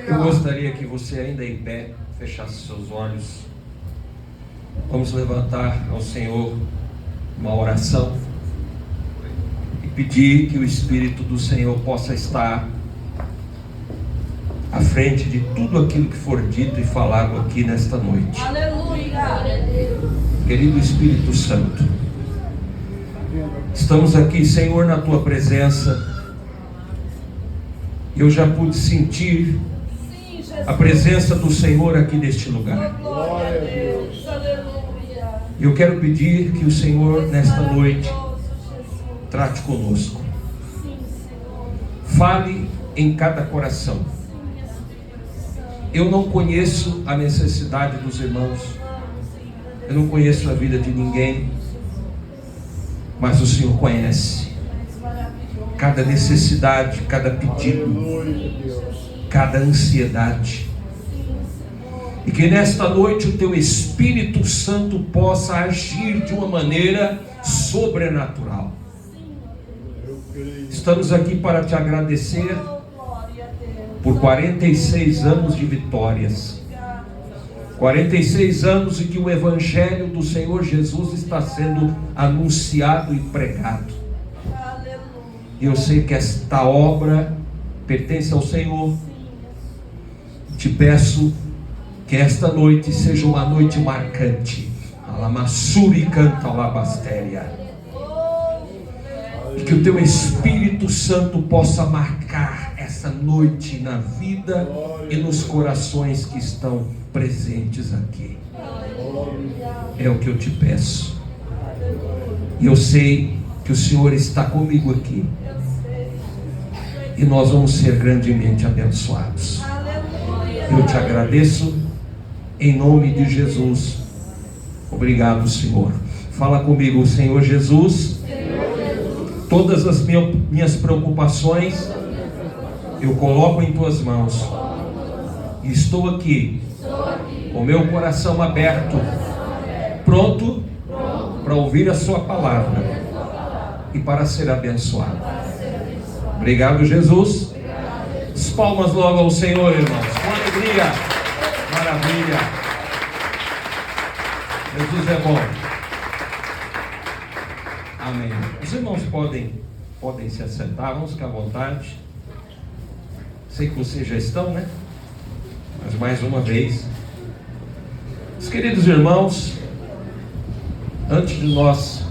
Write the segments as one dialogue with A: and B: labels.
A: Eu gostaria que você, ainda em pé, fechasse seus olhos. Vamos levantar ao Senhor uma oração e pedir que o Espírito do Senhor possa estar à frente de tudo aquilo que for dito e falado aqui nesta noite.
B: Aleluia!
A: Querido Espírito Santo, estamos aqui, Senhor, na Tua presença. Eu já pude sentir a presença do Senhor aqui neste lugar.
B: Glória a Deus! Aleluia!
A: Eu quero pedir que o Senhor, nesta noite, trate conosco. Fale em cada coração. Eu não conheço a necessidade dos irmãos, eu não conheço a vida de ninguém, mas o Senhor conhece cada necessidade, cada pedido, cada ansiedade. E que nesta noite o Teu Espírito Santo possa agir de uma maneira sobrenatural. Estamos aqui para Te agradecer por 46 anos de vitórias, 46 anos em que o Evangelho do Senhor Jesus está sendo anunciado e pregado. E eu sei que esta obra pertence ao Senhor. Te peço que esta noite seja uma noite marcante. Alamassuri canta alabastéria. E que o Teu Espírito Santo possa marcar essa noite na vida e nos corações que estão presentes aqui. É o que eu te peço. E eu sei que o Senhor está comigo aqui. E nós vamos ser grandemente abençoados. Eu te agradeço em nome de Jesus. Obrigado, Senhor. Fala comigo, Senhor Jesus. Todas as minhas preocupações eu coloco em Tuas mãos. E estou aqui com meu coração aberto, pronto para ouvir a Sua palavra e para ser abençoado. Obrigado, Jesus. As palmas logo ao Senhor, irmãos, com alegria. Maravilha. Jesus é bom. Amém. Os irmãos podem se assentar, vamos ficar à vontade. Sei que vocês já estão, né? Mas mais uma vez. Os queridos irmãos, antes de nós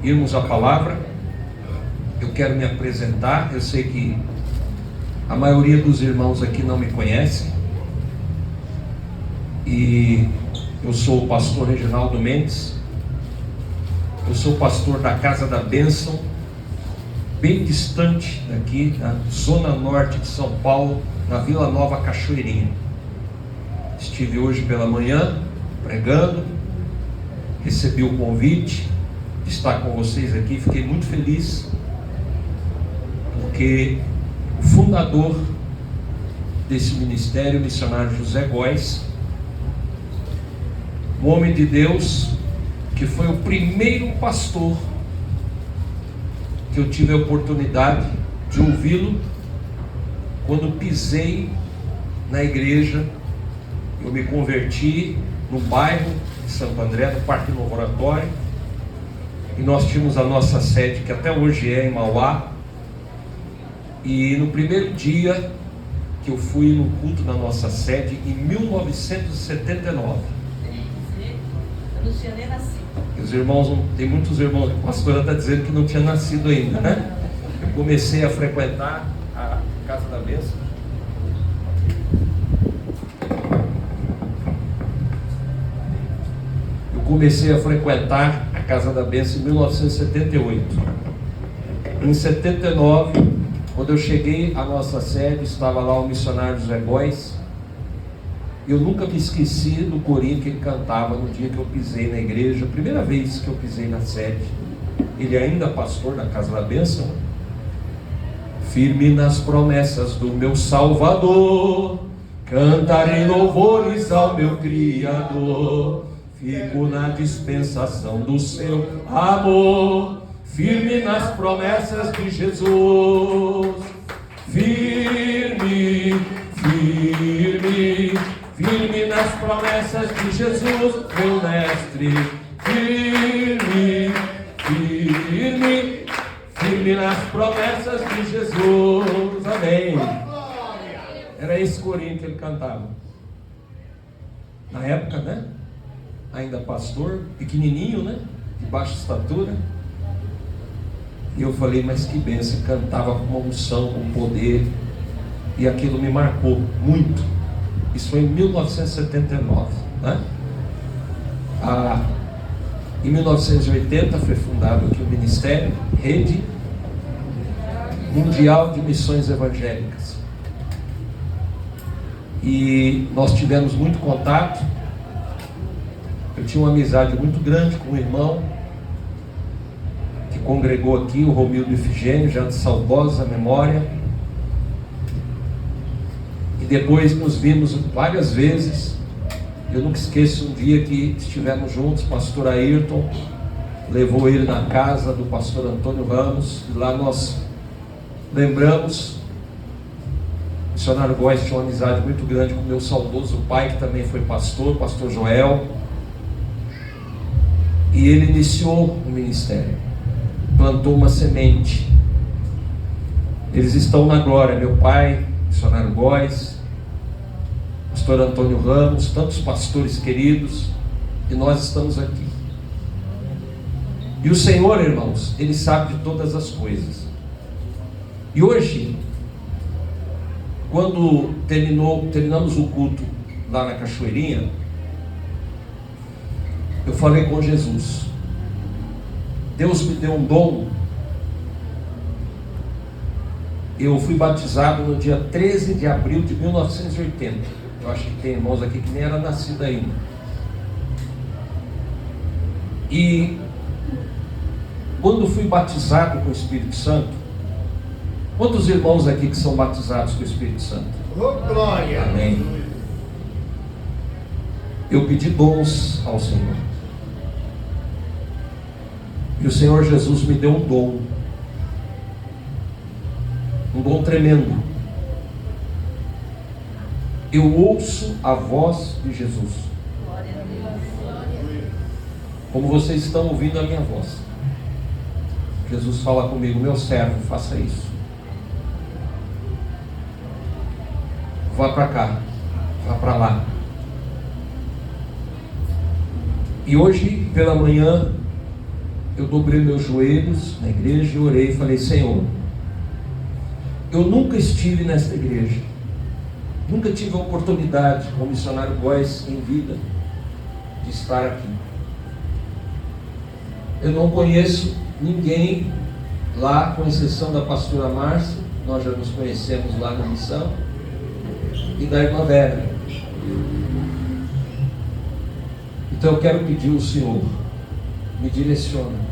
A: irmos à palavra, eu quero me apresentar. Eu sei que a maioria dos irmãos aqui não me conhece. E eu sou o pastor Reginaldo Mendes. Eu sou pastor da Casa da Bênção, bem distante daqui, na zona norte de São Paulo, na Vila Nova Cachoeirinha. Estive hoje pela manhã pregando, recebi o convite de estar com vocês aqui. Fiquei muito feliz, porque o fundador desse ministério, o missionário José Góes, um homem de Deus, que foi o primeiro pastor que eu tive a oportunidade de ouvi-lo quando pisei na igreja. Eu me converti no bairro de Santo André, no Parque Novo Oratório, e nós tínhamos a nossa sede, que até hoje é em Mauá. E no primeiro dia que eu fui no culto da nossa sede, em 1979,
B: Eu não tinha nem nascido.
A: os irmãos, tem muitos irmãos, a pastora está dizendo que não tinha nascido ainda, né? Eu comecei a frequentar a Casa da Bênção. Eu comecei a frequentar a Casa da Bênção em 1978. Em 79, quando eu cheguei à nossa sede, estava lá o missionário José Góes. Eu nunca me esqueci do corinho que ele cantava no dia que eu pisei na igreja, a primeira vez que eu pisei na sede. Ele ainda pastor da Casa da Bênção. Firme nas promessas do meu Salvador, cantarei louvores ao meu Criador. Fico na dispensação do seu amor, firme nas promessas de Jesus. Firme firme, firme nas promessas de Jesus, meu mestre. Firme, firme, firme nas promessas de Jesus. Amém. Era esse corinho que ele cantava. Na época, né? Ainda pastor, pequenininho, né? De baixa estatura. E eu falei, mas que bênção, cantava com uma unção, com poder. E aquilo me marcou muito. Isso foi em 1979, né? Em 1980 foi fundado aqui o Ministério Rede Mundial de Missões Evangélicas. E nós tivemos muito contato. Eu tinha uma amizade muito grande com um irmão que congregou aqui, o Romildo Ifigênio, já de saudosa memória. E depois nos vimos várias vezes. Eu nunca esqueço um dia que estivemos juntos, pastor Ayrton levou ele na casa do pastor Antônio Ramos, e lá nós lembramos. O missionário Góes tinha uma amizade muito grande com meu saudoso pai, que também foi pastor, pastor Joel. E ele iniciou o ministério, plantou uma semente. Eles estão na glória, meu pai, missionário Góes, pastor Antônio Ramos, tantos pastores queridos, e nós estamos aqui. E o Senhor, irmãos, Ele sabe de todas as coisas. E hoje, quando terminamos o culto lá na Cachoeirinha, eu falei com Jesus. Deus me deu um dom. Eu fui batizado no dia 13 de abril de 1980. Eu acho que tem irmãos aqui que nem era nascido ainda. E quando fui batizado com o Espírito Santo, quantos irmãos aqui que são batizados com o Espírito Santo?
C: Oh, glória!
A: Amém. Eu pedi dons ao Senhor. E o Senhor Jesus me deu um dom tremendo. Eu ouço a voz de Jesus, como vocês estão ouvindo a minha voz. Jesus fala comigo, meu servo, faça isso. Vá para cá, vá para lá. E hoje pela manhã eu dobrei meus joelhos na igreja e orei e falei, Senhor, eu nunca estive nesta igreja, nunca tive a oportunidade, como missionário Góes em vida, de estar aqui. Eu não conheço ninguém lá, com exceção da pastora Márcia, nós já nos conhecemos lá na missão, e da irmã Vera. Então eu quero pedir ao Senhor, me direciona.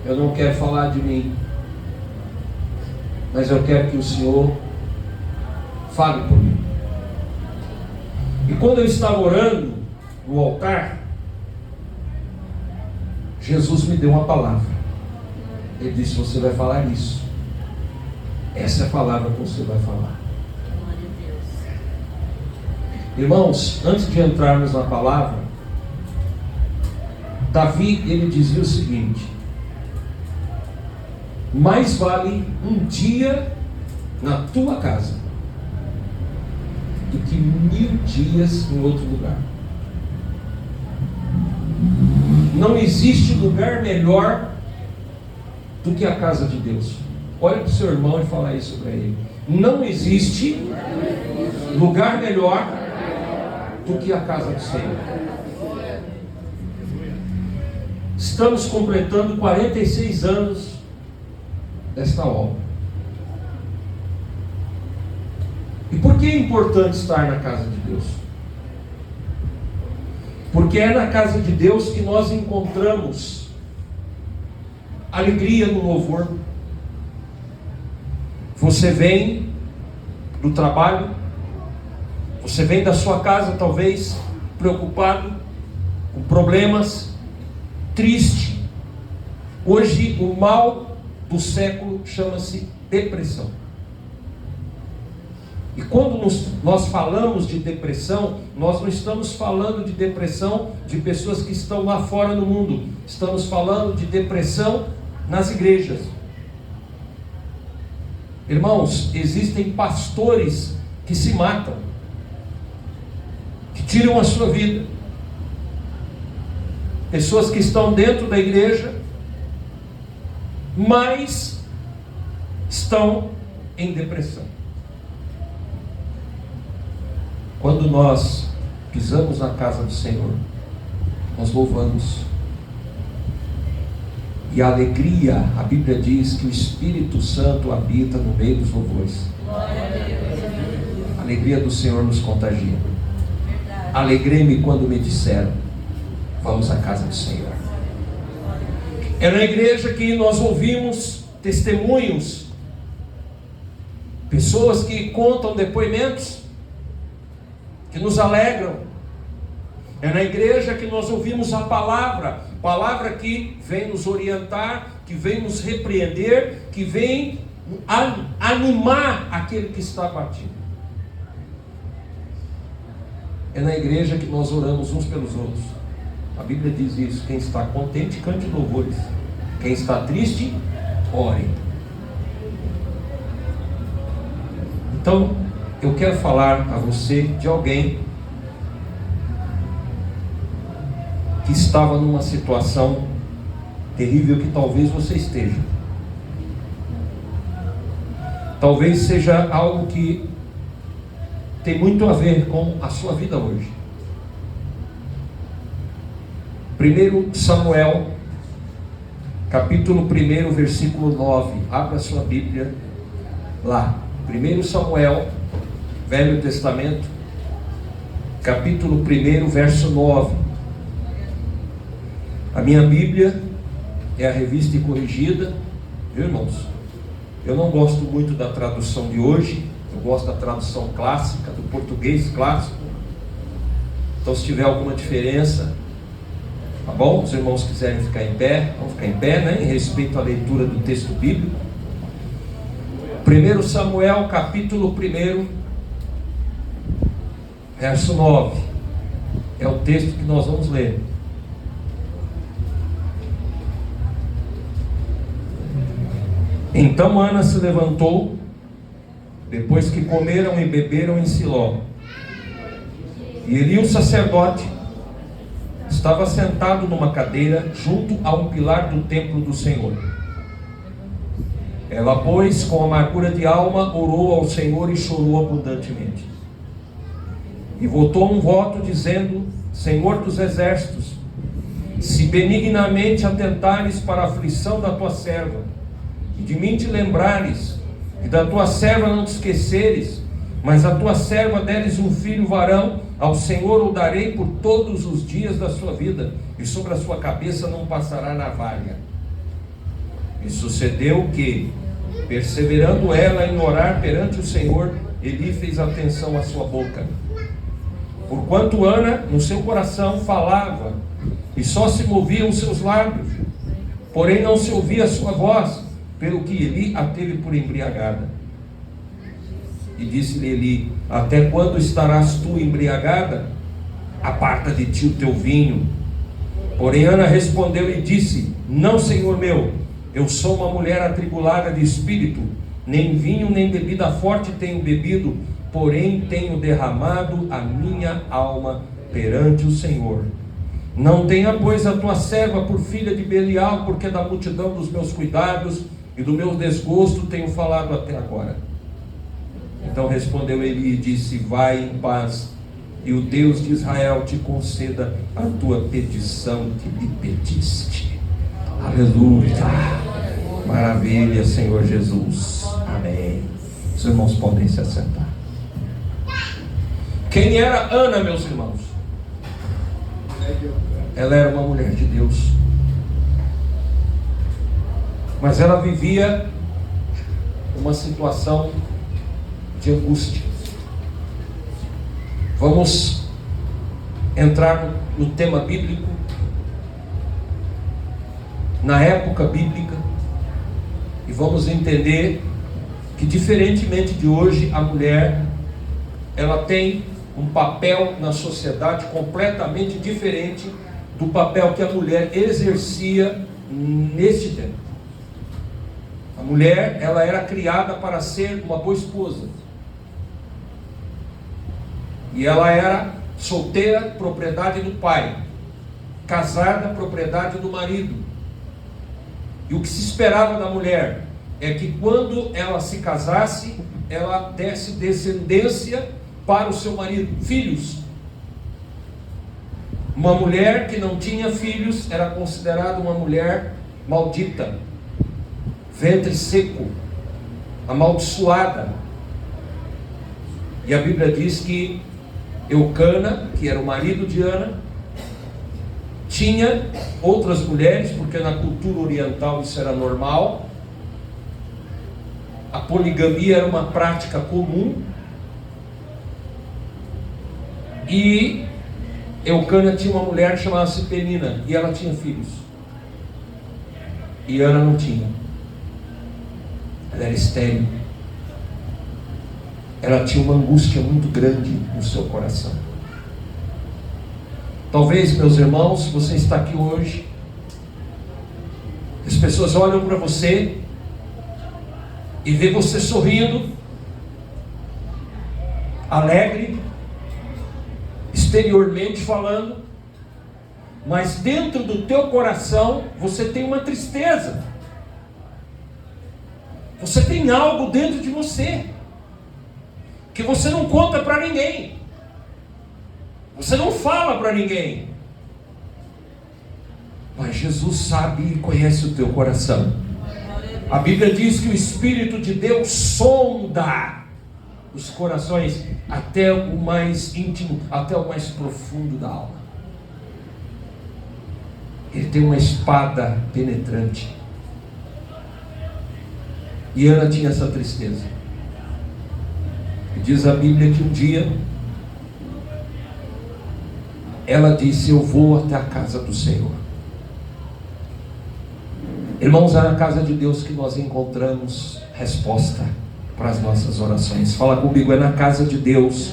A: Eu não quero falar de mim, mas eu quero que o Senhor fale por mim. E quando eu estava orando no altar, Jesus me deu uma palavra. Ele disse, você vai falar isso. Essa é a palavra que você vai falar. Irmãos, antes de entrarmos na palavra, Davi, ele dizia o seguinte: mais vale um dia na tua casa do que 1000 dias em outro lugar. Não existe lugar melhor do que a casa de Deus. Olha para o seu irmão e fala isso para ele. Não existe lugar melhor do que a casa do Senhor. Estamos completando 46 anos desta obra. E por que é importante estar na casa de Deus? Porque é na casa de Deus que nós encontramos alegria no louvor. Você vem do trabalho, você vem da sua casa talvez preocupado, com problemas, triste. Hoje o mal do século chama-se depressão. E quando nós falamos de depressão, nós não estamos falando de depressão de pessoas que estão lá fora no mundo. Estamos falando de depressão nas igrejas. Irmãos, existem pastores que se matam, que tiram a sua vida. Pessoas que estão dentro da igreja, mas estão em depressão. Quando nós pisamos na casa do Senhor, nós louvamos. E a alegria, a Bíblia diz que o Espírito Santo habita no meio dos louvores. A alegria do Senhor nos contagia. Alegrei-me quando me disseram: vamos à casa do Senhor. É na igreja que nós ouvimos testemunhos, pessoas que contam depoimentos que nos alegram. É na igreja que nós ouvimos a palavra que vem nos orientar, que vem nos repreender, que vem animar aquele que está abatido. É na igreja que nós oramos uns pelos outros. A Bíblia diz isso: quem está contente, cante louvores. Quem está triste, ore. Então, eu quero falar a você de alguém que estava numa situação terrível que talvez você esteja. Talvez seja algo que tem muito a ver com a sua vida hoje. 1 Samuel, capítulo 1, versículo 9. Abra sua Bíblia lá. 1 Samuel, Velho Testamento, capítulo 1, verso 9. A minha Bíblia é a Revista e Corrigida, viu, irmãos? Eu não gosto muito da tradução de hoje, eu gosto da tradução clássica, do português clássico. Então, se tiver alguma diferença, tá bom? Os irmãos quiserem ficar em pé, vão ficar em pé, né? Em respeito à leitura do texto bíblico. 1 Samuel, capítulo 1, verso 9. É o texto que nós vamos ler. Então Ana se levantou, depois que comeram e beberam em Siló. E Eli, o sacerdote, estava sentado numa cadeira junto a um pilar do templo do Senhor. Ela, pois, com amargura de alma, orou ao Senhor e chorou abundantemente. E votou um voto dizendo: Senhor dos exércitos, se benignamente atentares para a aflição da tua serva, e de mim te lembrares, e da tua serva não te esqueceres, mas a tua serva deres um filho varão, ao Senhor o darei por todos os dias da sua vida, e sobre a sua cabeça não passará navalha. E sucedeu que, perseverando ela em orar perante o Senhor, Eli fez atenção à sua boca. Porquanto Ana, no seu coração, falava, e só se moviam os seus lábios, porém não se ouvia a sua voz, pelo que Eli a teve por embriagada. E disse-lhe Eli: até quando estarás tu embriagada? Aparta de ti o teu vinho. Porém Ana respondeu e disse: não, Senhor meu, eu sou uma mulher atribulada de espírito, nem vinho nem bebida forte tenho bebido, porém tenho derramado a minha alma perante o Senhor. Não tenha, pois, a tua serva por filha de Belial, porque da multidão dos meus cuidados e do meu desgosto tenho falado até agora. Então respondeu Eli e disse: vai em paz, e o Deus de Israel te conceda a tua petição que lhe pediste. Aleluia, maravilha, Senhor Jesus, amém. Os irmãos podem se assentar. Quem era Ana, meus irmãos? Ela era uma mulher de Deus, mas ela vivia uma situação de angústia. Vamos entrar no tema bíblico, na época bíblica, e vamos entender que, diferentemente de hoje, a mulher ela tem um papel na sociedade completamente diferente do papel que a mulher exercia neste tempo. A mulher, ela era criada para ser uma boa esposa. E ela era solteira, propriedade do pai. Casada, propriedade do marido. E o que se esperava da mulher é que quando ela se casasse, ela desse descendência para o seu marido, filhos. Uma mulher que não tinha filhos era considerada uma mulher maldita, ventre seco, amaldiçoada. E a Bíblia diz que Eucana, que era o marido de Ana, tinha outras mulheres, porque na cultura oriental isso era normal. A poligamia era uma prática comum. E Eucana tinha uma mulher que chamava-se Penina, e ela tinha filhos. E Ana não tinha. Ela era estéril. Ela tinha uma angústia muito grande no seu coração. Talvez, meus irmãos, você está aqui hoje, as pessoas olham para você e vê você sorrindo, alegre, exteriormente falando, mas dentro do teu coração você tem uma tristeza. Você tem algo dentro de você que você não conta para ninguém. Você não fala para ninguém. Mas Jesus sabe e conhece o teu coração. A Bíblia diz que o Espírito de Deus sonda os corações até o mais íntimo, até o mais profundo da alma. Ele tem uma espada penetrante. E Ana tinha essa tristeza. E diz a Bíblia que um dia ela disse: eu vou até a casa do Senhor. Irmãos, é na casa de Deus que nós encontramos resposta para as nossas orações. Fala comigo, é na casa de Deus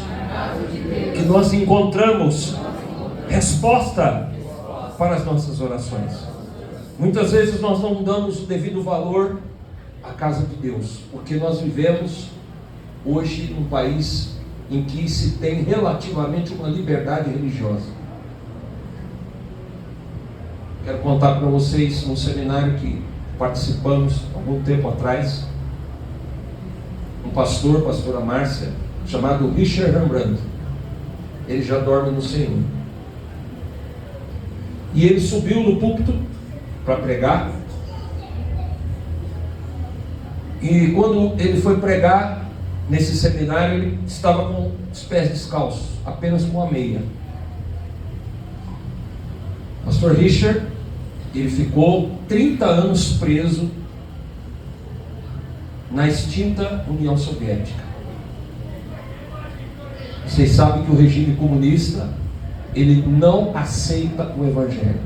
A: que nós encontramos resposta para as nossas orações. Muitas vezes nós não damos o devido valor à casa de Deus, porque nós vivemos hoje num país em que se tem relativamente uma liberdade religiosa. Quero contar para vocês um seminário que participamos algum tempo atrás. Um pastor, pastora Márcia, chamado Richard Rembrandt. Ele já dorme no Senhor. E ele subiu no púlpito para pregar. E quando ele foi pregar nesse seminário, ele estava com os pés descalços, apenas com a meia. Pastor Richard, ele ficou 30 anos preso na extinta União Soviética. Vocês sabem que o regime comunista, ele não aceita o Evangelho.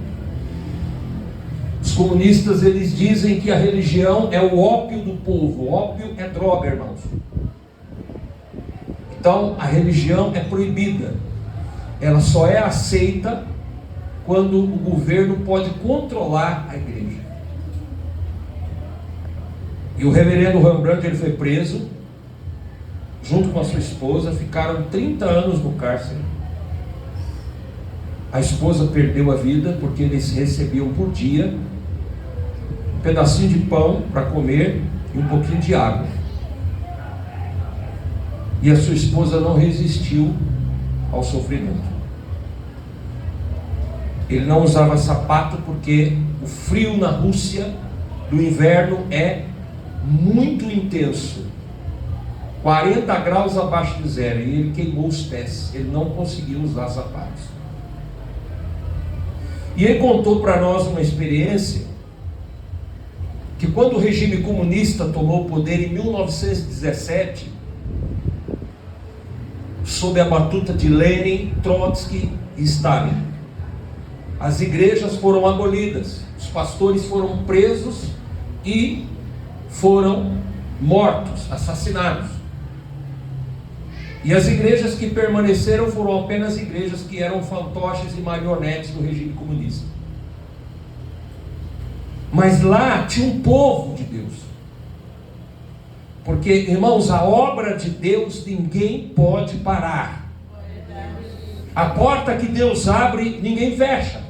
A: Os comunistas, eles dizem que a religião é o ópio do povo. O ópio é droga, irmãos. Então, a religião é proibida. Ela só é aceita quando o governo pode controlar a igreja. E o reverendo Rembrandt, ele foi preso, junto com a sua esposa, ficaram 30 anos no cárcere. A esposa perdeu a vida porque eles recebiam por dia um pedacinho de pão para comer e um pouquinho de água. E a sua esposa não resistiu ao sofrimento. Ele não usava sapato porque o frio na Rússia do inverno é muito intenso, 40 graus abaixo de zero, e ele queimou os pés. Ele não conseguiu usar sapatos. E ele contou para nós uma experiência que quando o regime comunista tomou o poder em 1917, sob a batuta de Lenin, Trotsky e Stalin, as igrejas foram abolidas, os pastores foram presos e foram mortos, assassinados. E as igrejas que permaneceram foram apenas igrejas que eram fantoches e marionetes do regime comunista. Mas lá tinha um povo de Deus. Porque, irmãos, a obra de Deus ninguém pode parar. A porta que Deus abre, ninguém fecha.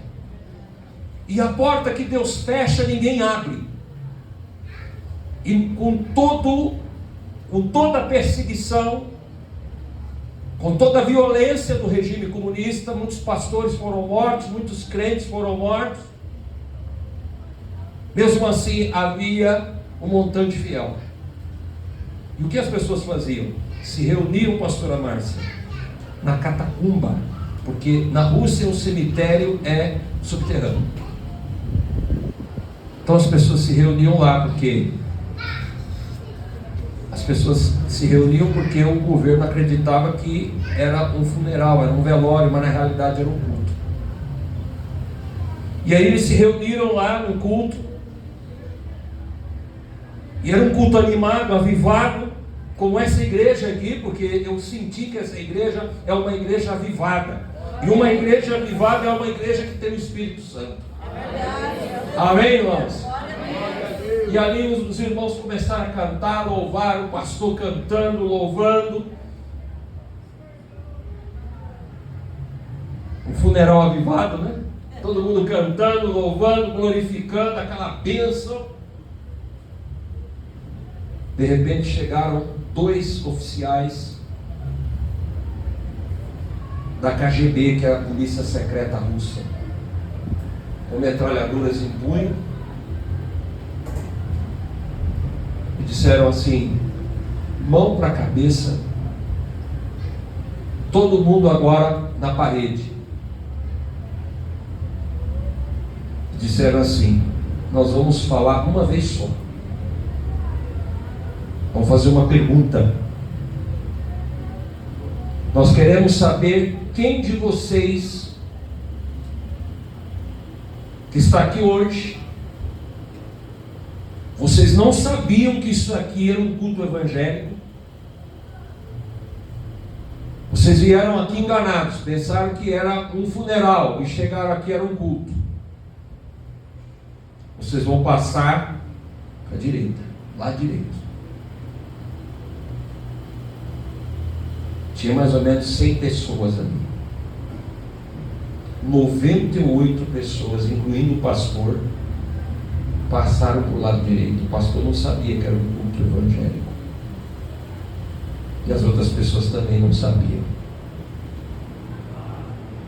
A: E a porta que Deus fecha, ninguém abre. E com toda a perseguição, com toda a violência do regime comunista, muitos pastores foram mortos, muitos crentes foram mortos. Mesmo assim, havia um montante fiel. E o que as pessoas faziam? Se reuniam, pastora Márcia, na catacumba, porque na Rússia o cemitério é subterrâneo. Então as pessoas se reuniam lá, porque o governo acreditava que era um funeral, era um velório, mas na realidade era um culto. E aí eles se reuniram lá no culto, e era um culto animado, avivado, como essa igreja aqui, porque eu senti que essa igreja é uma igreja avivada. E uma igreja avivada é uma igreja que tem o Espírito Santo. Amém, irmãos? E ali os irmãos começaram a cantar, louvar, o pastor cantando, louvando. Um funeral avivado, né? Todo mundo cantando, louvando, glorificando, aquela bênção. De repente chegaram 2 oficiais da KGB, que é a Polícia Secreta Russa, com metralhadoras em punho, e disseram assim: mão para a cabeça, todo mundo agora na parede. E disseram assim: nós vamos falar uma vez só. Vamos fazer uma pergunta. Nós queremos saber quem de vocês que está aqui hoje, vocês não sabiam que isso aqui era um culto evangélico? Vocês vieram aqui enganados, pensaram que era um funeral e chegaram aqui era um culto. Vocês vão passar para a direita, lá direito. Tinha mais ou menos 100 pessoas ali. 98 pessoas, incluindo o pastor, passaram para o lado direito. O pastor não sabia que era um culto evangélico. E as outras pessoas também não sabiam.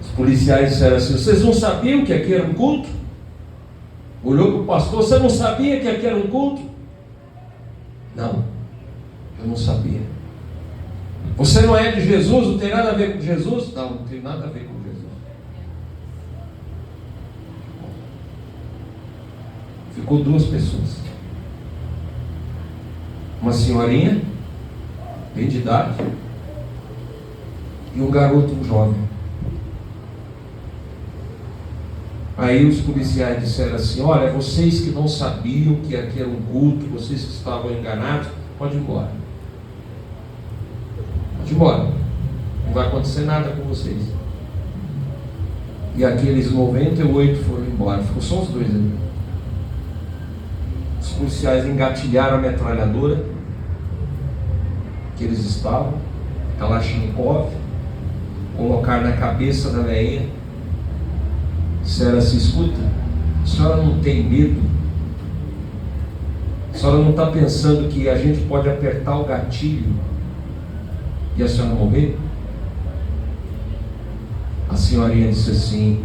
A: Os policiais disseram assim: vocês não sabiam que aqui era um culto? Olhou para o pastor: você não sabia que aqui era um culto? Não, eu não sabia. Você não é de Jesus? Não tem nada a ver com Jesus? Não, não tem nada a ver com Jesus. Ficou 2 pessoas. Uma senhorinha, bem de idade, e um garoto, um jovem. Aí os policiais disseram assim: olha, vocês que não sabiam que aqui era um culto, vocês que estavam enganados, pode ir embora. Pode ir embora. Não vai acontecer nada com vocês. E aqueles 98 foram embora. Ficou só os 2 ali. Os policiais engatilharam a metralhadora que eles estavam, Kalashnikov, colocaram na cabeça da velhinha. Disseram assim: escuta, a senhora não tem medo? A senhora não está pensando que a gente pode apertar o gatilho e a senhora morrer? A senhorinha disse assim: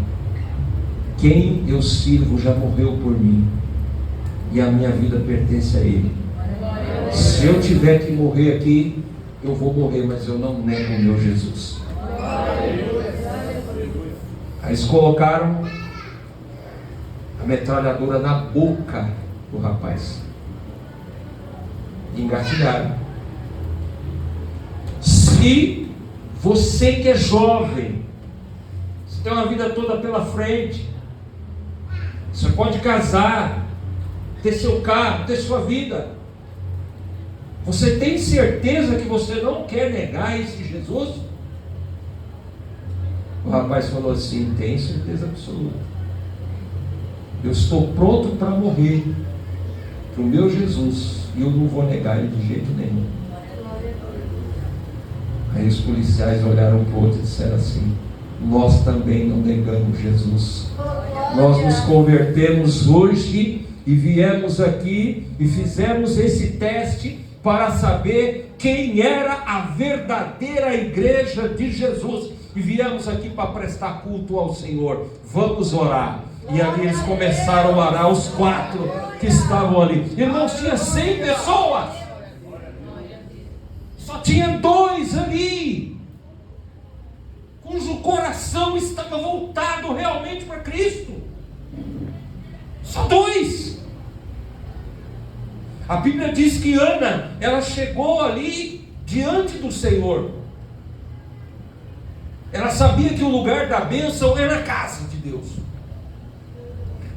A: quem eu sirvo já morreu por mim, e a minha vida pertence a Ele. Se eu tiver que morrer aqui, eu vou morrer, mas eu não nego o meu Jesus. Aí eles colocaram a metralhadora na boca do rapaz e engatilharam. Se você que é jovem, você tem uma vida toda pela frente, você pode casar, ter seu carro, ter sua vida, Você tem certeza que você não quer negar esse Jesus? O rapaz falou assim: tenho certeza absoluta. Eu estou pronto para morrer para o meu Jesus, e eu não vou negar ele de jeito nenhum. Aí os policiais olharam para o outro e disseram assim: nós também não negamos Jesus. Nós nos convertemos hoje e viemos aqui e fizemos esse teste para saber quem era a verdadeira igreja de Jesus. E viemos aqui para prestar culto ao Senhor. Vamos orar. E ali eles começaram a orar, os 4 que estavam ali. Irmãos, tinha 100 pessoas. Só tinha 2 ali, cujo coração estava voltado realmente para Cristo. Só 2. A Bíblia diz que Ana, ela chegou ali diante do Senhor. Ela sabia que o lugar da bênção era a casa de Deus.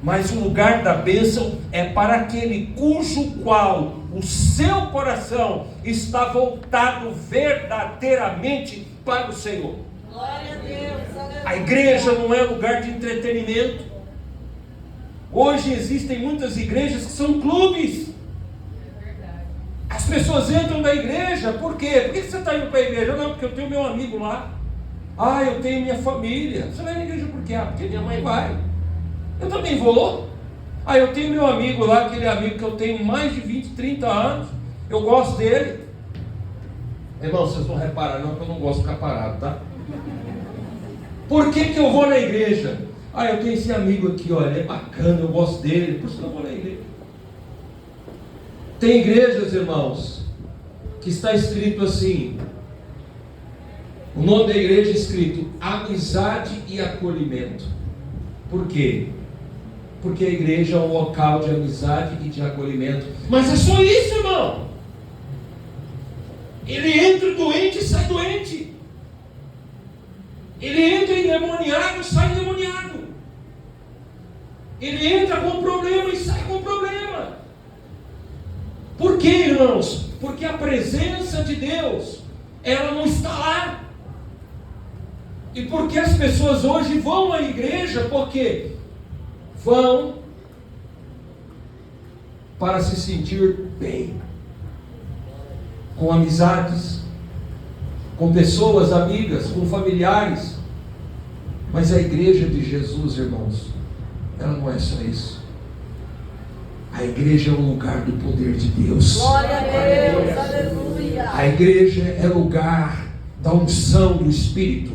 A: Mas o lugar da bênção é para aquele cujo qual o seu coração está voltado verdadeiramente para o Senhor.
B: Glória a Deus.
A: A igreja não é lugar de entretenimento. Hoje existem muitas igrejas que são clubes. As pessoas entram na igreja, por quê? Por que você está indo para a igreja? Não, porque eu tenho meu amigo lá. Ah, eu tenho minha família. Você vai na igreja por quê? Ah, porque minha mãe vai. Eu também vou. Ah, eu tenho meu amigo lá, aquele amigo que eu tenho mais de 20, 30 anos. Eu gosto dele. Irmão, vocês não reparam não, que eu não gosto de ficar parado, tá? Por que eu vou na igreja? Ah, eu tenho esse amigo aqui, olha, ele é bacana, eu gosto dele, por isso que eu vou na igreja. Tem igrejas, irmãos, que está escrito assim, o nome da igreja é escrito amizade e acolhimento. Por quê? Porque a igreja é um local de amizade e de acolhimento. Mas é só isso, irmão. Ele entra doente e sai doente. Ele entra endemoniado e sai endemoniado. Ele entra com problema e sai com problema. Por quê, irmãos? Porque a presença de Deus, ela não está lá. E porque as pessoas hoje vão à igreja, porque vão para se sentir bem, com amizades, com pessoas amigas, com familiares. Mas a igreja de Jesus, irmãos, ela não é só isso. A igreja é um lugar do poder de Deus.
B: Glória a Deus, aleluia.
A: A igreja é lugar da unção do Espírito.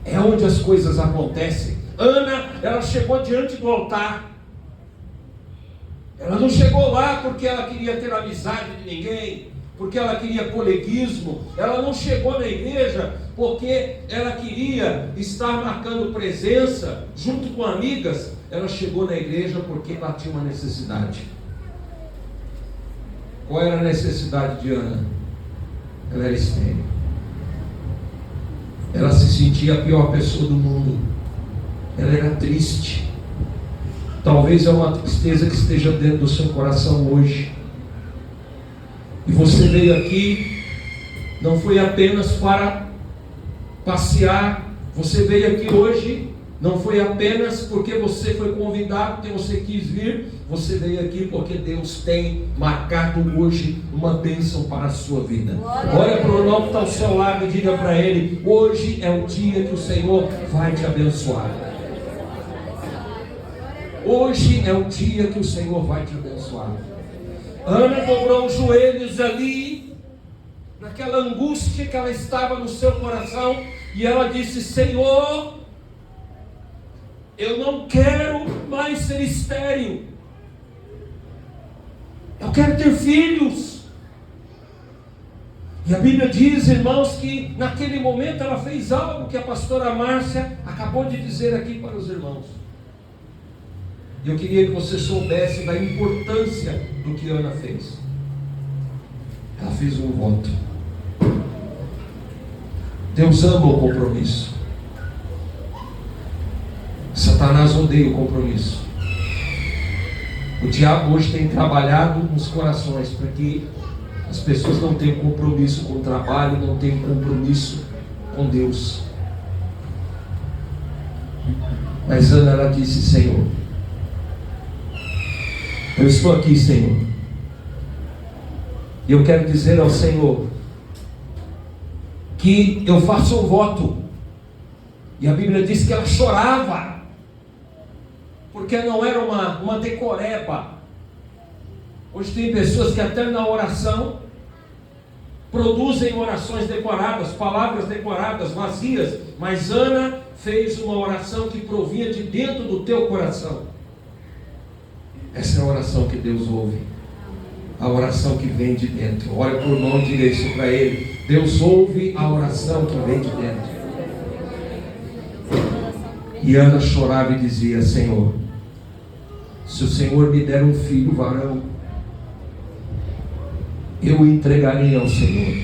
A: É onde as coisas acontecem. Ana, ela chegou diante do altar. Ela não chegou lá porque ela queria ter amizade de ninguém, porque ela queria coleguismo. Ela não chegou na igreja porque ela queria estar marcando presença junto com amigas. Ela chegou na igreja porque ela tinha uma necessidade. Qual era a necessidade de Ana? Ela era estéril. Ela se sentia a pior pessoa do mundo. Ela era triste. Talvez é uma tristeza que esteja dentro do seu coração hoje. E você veio aqui, não foi apenas para passear. Você veio aqui hoje, não foi apenas porque você foi convidado, porque você quis vir. Você veio aqui porque Deus tem marcado hoje uma bênção para a sua vida. Olha para o irmão que está ao seu lado e diga para ele: hoje é o dia que o Senhor vai te abençoar. Hoje é o dia que o Senhor vai te abençoar. Ana dobrou os joelhos ali, naquela angústia que ela estava no seu coração, e ela disse: Senhor, eu não quero mais ser estéril. Eu quero ter filhos. E a Bíblia diz, irmãos, que naquele momento ela fez algo que a pastora Márcia acabou de dizer aqui para os irmãos. E eu queria que você soubesse da importância do que Ana fez. Ela fez um voto. Deus ama o compromisso. Satanás odeia o compromisso. O diabo hoje tem trabalhado nos corações para que As pessoas não têm compromisso com o trabalho, não têm compromisso com Deus. Mas Ana, ela disse: Senhor, eu estou aqui, Senhor, e eu quero dizer ao Senhor que eu faço um voto. E a Bíblia diz que ela chorava, porque não era uma decoreba. Hoje tem pessoas que até na oração produzem orações decoradas, palavras decoradas, vazias. Mas Ana fez uma oração que provinha de dentro do teu coração. Essa é a oração que Deus ouve, a oração que vem de dentro. Olha para o irmão e diga isso para ele: Deus ouve a oração que vem de dentro. E Ana chorava e dizia: Senhor, se o Senhor me der um filho varão, eu o entregarei ao Senhor,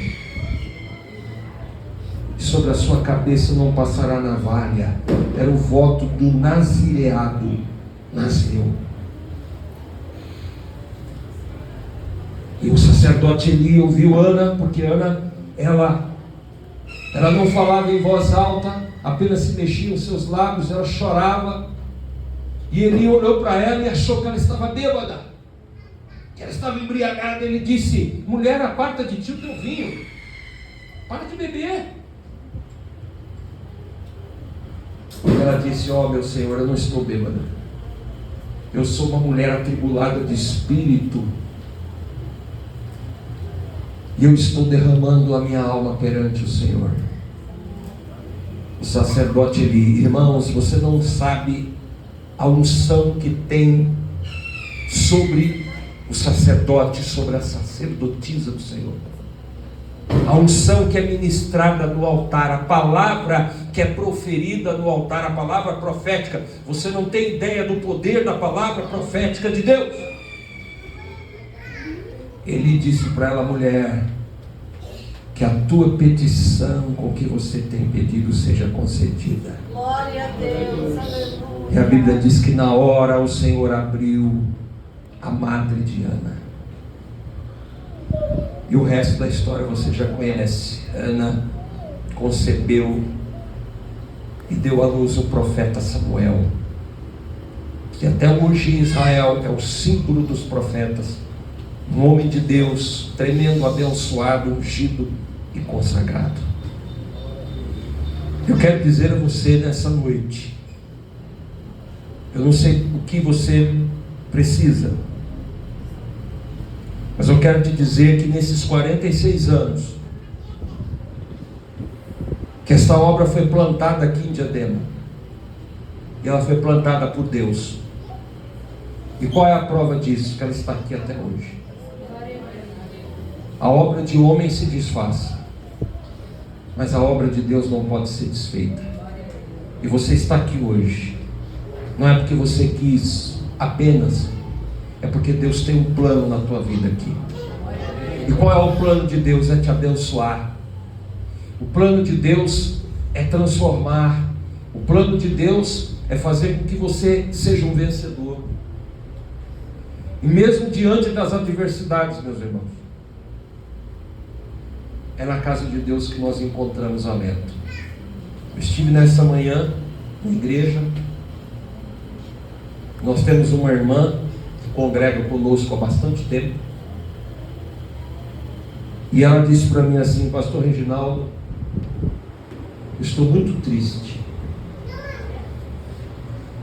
A: e sobre a sua cabeça não passará navalha. Era o voto do nazireado. Nasceu. E o sacerdote Eli ouviu Ana, porque Ana, ela não falava em voz alta, apenas se mexia os seus lábios, ela chorava. E Eli olhou para ela e achou que ela estava bêbada, que ela estava embriagada. Ele disse: mulher, aparta de ti o teu vinho, para de beber. E ela disse: ó meu Senhor, eu não estou bêbada, eu sou uma mulher atribulada de espírito, e eu estou derramando a minha alma perante o Senhor. O sacerdote Eli: irmãos, você não sabe a unção que tem sobre o sacerdote, sobre a sacerdotisa do Senhor. A unção que é ministrada no altar, a palavra que é proferida no altar, a palavra profética. Você não tem ideia do poder da palavra profética de Deus. Ele disse para ela: mulher, que a tua petição com que você tem pedido seja concedida.
B: Glória a Deus, aleluia.
A: E a Bíblia diz que na hora o Senhor abriu a madre de Ana. E o resto da história você já conhece. Ana concebeu e deu à luz o profeta Samuel, que até hoje em Israel é o símbolo dos profetas. Um homem de Deus, tremendo, abençoado, ungido e consagrado. Eu quero dizer a você nessa noite, eu não sei o que você precisa, mas eu quero te dizer que nesses 46 anos que esta obra foi plantada aqui em Diadema, e ela foi plantada por Deus. E qual é a prova disso? Que ela está aqui até hoje. A obra de homem se desfaz, mas a obra de Deus não pode ser desfeita. E você está aqui hoje, não é porque você quis apenas, é porque Deus tem um plano na tua vida aqui. E qual é o plano de Deus? É te abençoar. O plano de Deus é transformar. O plano de Deus é fazer com que você seja um vencedor. E mesmo diante das adversidades, meus irmãos, é na casa de Deus que nós encontramos alento. Eu estive nessa manhã na igreja. Nós temos uma irmã que congrega conosco há bastante tempo, e ela disse para mim assim: pastor Reginaldo, eu estou muito triste,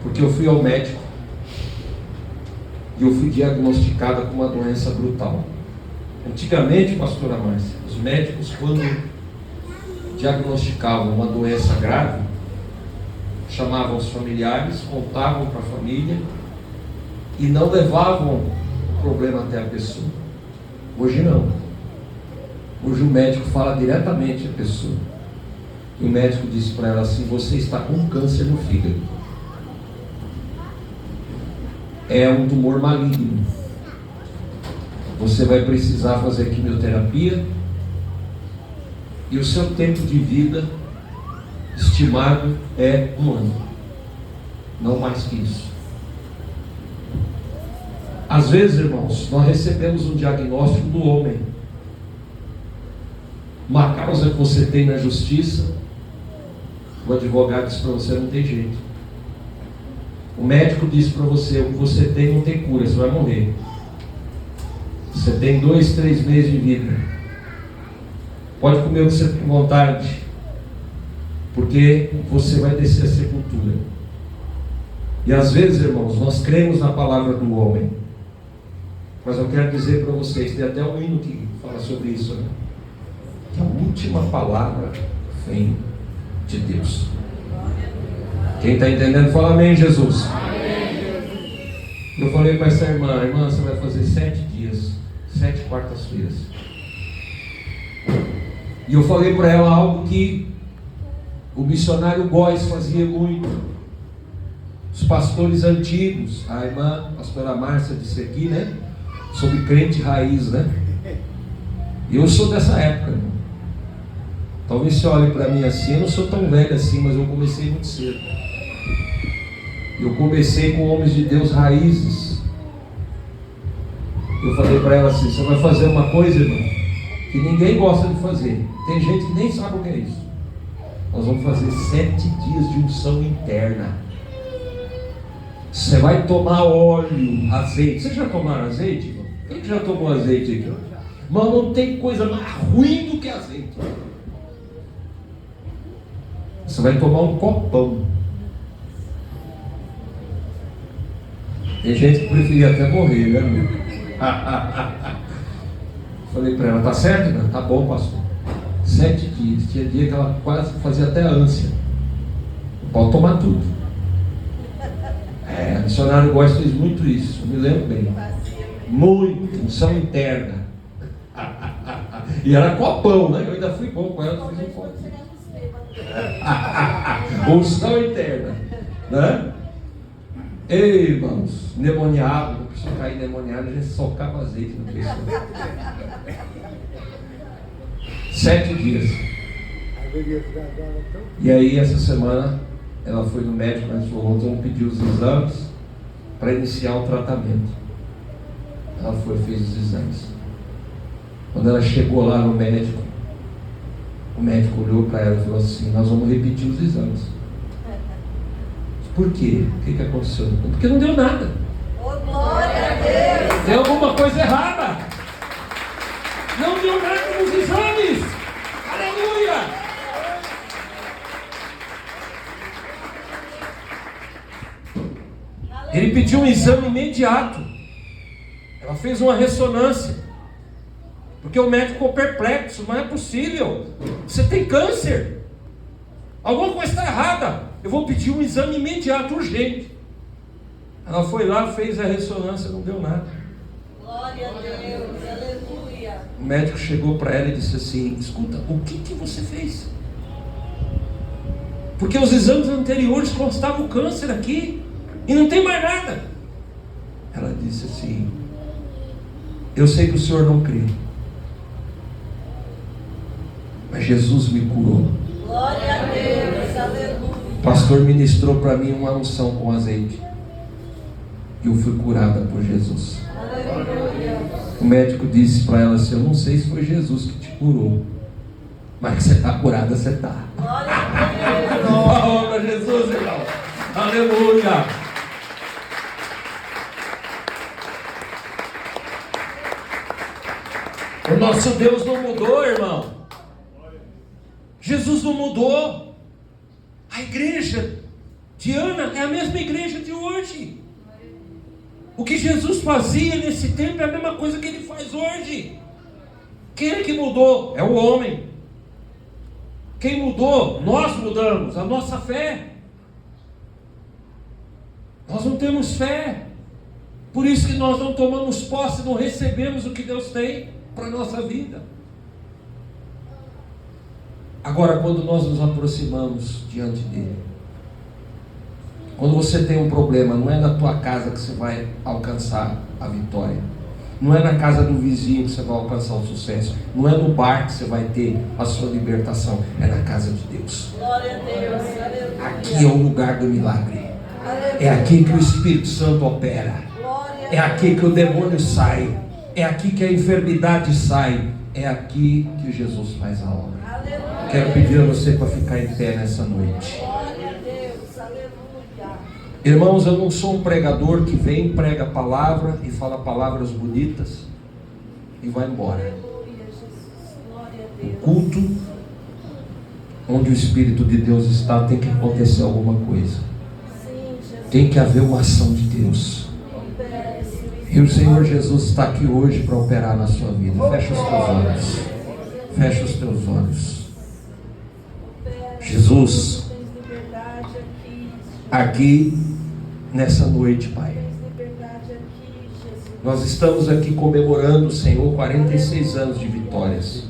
A: porque eu fui ao médico e eu fui diagnosticada com uma doença brutal. Antigamente, pastora Márcia, os médicos, quando diagnosticavam uma doença grave, chamavam os familiares, contavam para a família e não levavam o problema até a pessoa. Hoje não. Hoje o médico fala diretamente à pessoa. E o médico disse para ela assim: você está com câncer no fígado. É um tumor maligno. Você vai precisar fazer quimioterapia e o seu tempo de vida estimado é 1 ano, não mais que isso. Às vezes, irmãos, nós recebemos um diagnóstico do homem, uma causa que você tem na justiça, o advogado diz para você: não tem jeito. O médico diz para você: o que você tem não tem cura, você vai morrer. Você tem 2, 3 meses de vida. Pode comer o que você tem vontade, porque você vai descer a sepultura. E às vezes, irmãos, nós cremos na palavra do homem, mas eu quero dizer para vocês, tem até um hino que fala sobre isso, né? Que a última palavra vem de Deus. Quem está entendendo, fala amém, Jesus. Eu falei para essa irmã: irmã, você vai fazer 7 dias, 7 quartas-feiras. E eu falei para ela algo que o missionário Góes fazia muito. Os pastores antigos, a irmã, a pastora Márcia disse aqui, né? Sobre crente raiz, né? E eu sou dessa época, irmão. Talvez você olhe para mim assim, eu não sou tão velho assim, mas eu comecei muito cedo. Eu comecei com homens de Deus raízes. Eu falei para ela assim: você vai fazer uma coisa, irmão, que ninguém gosta de fazer. Tem gente que nem sabe o que é isso. Nós vamos fazer 7 dias de unção interna. Você vai tomar óleo, azeite. Vocês já tomaram azeite, irmão? Quem que já tomou azeite aqui? Mas não tem coisa mais ruim do que azeite. Você vai tomar um copão. Tem gente que preferia até morrer, né, meu? Falei para ela: tá certo, né? Tá bom, pastor. 7 dias. Tinha dia que ela quase fazia até ânsia. Pode tomar tudo. O missionário Góes fez muito isso, eu me lembro bem. Muito, unção interna. E era copão, né? Eu ainda fui bom com ela, fiz um copo. Unção interna, né? Ei, irmãos, endemoniado, a pessoa cair endemoniado, a gente socava azeite na pessoa. 7 dias. E aí, essa semana, ela foi no médico, mas falou: vamos pedir os exames para iniciar o tratamento. Ela foi, fez os exames. Quando ela chegou lá no médico, o médico olhou para ela e falou assim: nós vamos repetir os exames. Por quê? O que aconteceu? Porque não deu nada.
B: Oh, glória a Deus!
A: Tem alguma coisa errada. Não deu nada nos exames. Aleluia! Ele pediu um exame imediato. Ela fez uma ressonância, porque o médico ficou perplexo. Não é possível, você tem câncer, alguma coisa está errada. Eu vou pedir um exame imediato, urgente. Ela foi lá, fez a ressonância, não deu nada.
B: Glória a Deus, aleluia.
A: O médico chegou para ela e disse assim: escuta, o que você fez? Porque os exames anteriores constavam o câncer aqui e não tem mais nada. Ela disse assim: eu sei que o senhor não crê, mas Jesus me curou.
B: Glória a Deus, aleluia.
A: O pastor ministrou para mim uma unção com azeite e eu fui curada por Jesus.
B: Aleluia.
A: O médico disse para ela assim: eu não sei se foi Jesus que te curou, mas que você está curada, você está.
B: Glória a Deus.
A: Palmas para Jesus, irmão. Aleluia. O nosso Deus não mudou, irmão. Jesus não mudou. A igreja de Ana é a mesma igreja de hoje. O que Jesus fazia nesse tempo é a mesma coisa que ele faz hoje. Quem é que mudou? É o homem. Quem mudou? Nós mudamos, a nossa fé. Nós não temos fé. Por isso que nós não tomamos posse, não recebemos o que Deus tem para a nossa vida. Agora, quando nós nos aproximamos diante dele, quando você tem um problema, não é na tua casa que você vai alcançar a vitória, não é na casa do vizinho que você vai alcançar o sucesso, não é no bar que você vai ter a sua libertação, é na casa de Deus.
B: Glória a Deus, aleluia.
A: Aqui é o lugar do milagre.
B: Aleluia.
A: É aqui que o Espírito Santo opera.
B: Glória a
A: É aqui que o demônio sai. É aqui que a enfermidade sai. É aqui que Jesus faz a obra.
B: Aleluia.
A: Quero pedir a você para ficar em pé nessa noite.
B: Glória a Deus. Aleluia.
A: Irmãos, eu não sou um pregador que vem, prega a palavra e fala palavras bonitas e vai embora.
B: Aleluia, Jesus. Glória a Deus.
A: O culto onde o Espírito de Deus está, tem que acontecer alguma coisa.
B: Sim, Jesus.
A: Tem que haver uma ação de Deus.
B: Opera, Espírito.
A: E o Senhor Jesus está aqui hoje para operar na sua vida. Fecha os teus olhos. Fecha os teus olhos.
B: Opera.
A: Jesus,
B: Tens liberdade aqui.
A: aqui nessa noite, Pai,
B: Tens liberdade aqui, Jesus.
A: nós estamos aqui comemorando, Senhor, 46 anos de vitórias.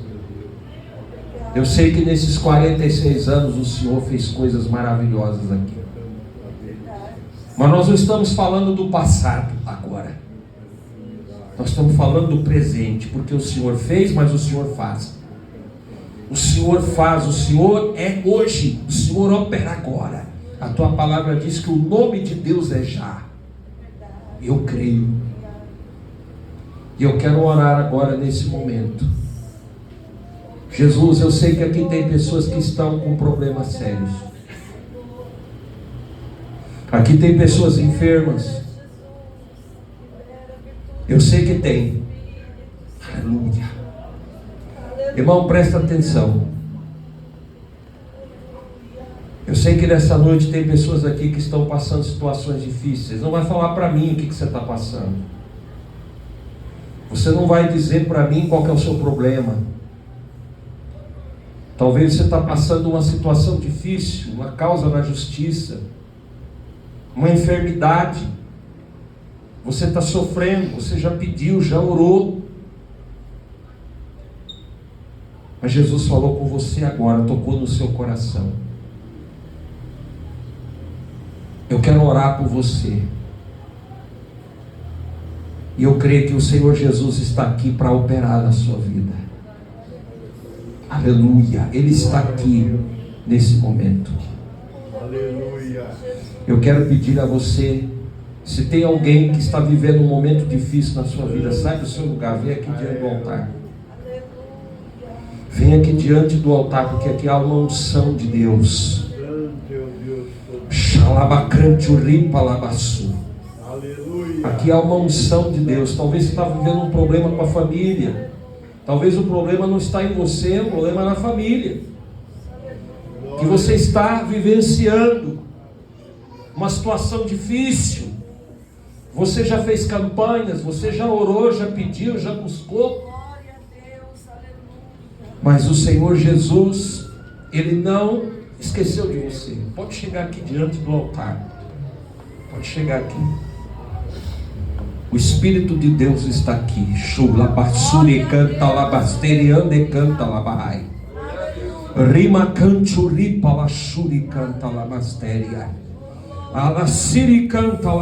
A: Eu sei que nesses 46 anos o Senhor fez coisas maravilhosas aqui. Mas nós não estamos falando do passado agora. Nós estamos falando do presente, porque o Senhor fez, mas o Senhor faz. O Senhor faz, o Senhor é hoje, o Senhor opera agora. A tua palavra diz que o nome de Deus é já. Eu creio. E eu quero orar agora nesse momento. Jesus, eu sei que aqui tem pessoas que estão com problemas sérios. Aqui tem pessoas enfermas. Eu sei que tem. Aleluia. Irmão, presta atenção. Eu sei que nessa noite tem pessoas aqui que estão passando situações difíceis. Não vai falar para mim o que você está passando. Você não vai dizer para mim qual que é o seu problema. Talvez você está passando uma situação difícil, uma causa na justiça, uma enfermidade. Você está sofrendo, você já pediu, já orou. Mas Jesus falou com você agora, tocou no seu coração. Eu quero orar por você. E eu creio que o Senhor Jesus está aqui para operar na sua vida. Aleluia, Ele está aqui nesse momento.
C: Aleluia.
A: Eu quero pedir a você, se tem alguém que está vivendo um momento difícil na sua vida, sai do seu lugar, vem aqui diante do altar. Vem aqui diante do altar, porque aqui há uma unção de Deus. Xalabacante uripa labassu.
C: Aleluia.
A: Aqui há uma unção de Deus. Talvez você está vivendo um problema com a família. Talvez o problema não está em você, o problema é na família. Que você está vivenciando uma situação difícil. Você já fez campanhas, você já orou, já pediu, já buscou.
B: Glória a Deus. Aleluia.
A: Mas o Senhor Jesus, Ele não esqueceu de você. Pode chegar aqui diante do altar. Pode chegar aqui. O Espírito de Deus está aqui. Shula basuri canta labasteri ande canta labahai. Rima canchuri palashuri canta labasteria. Alasiri canta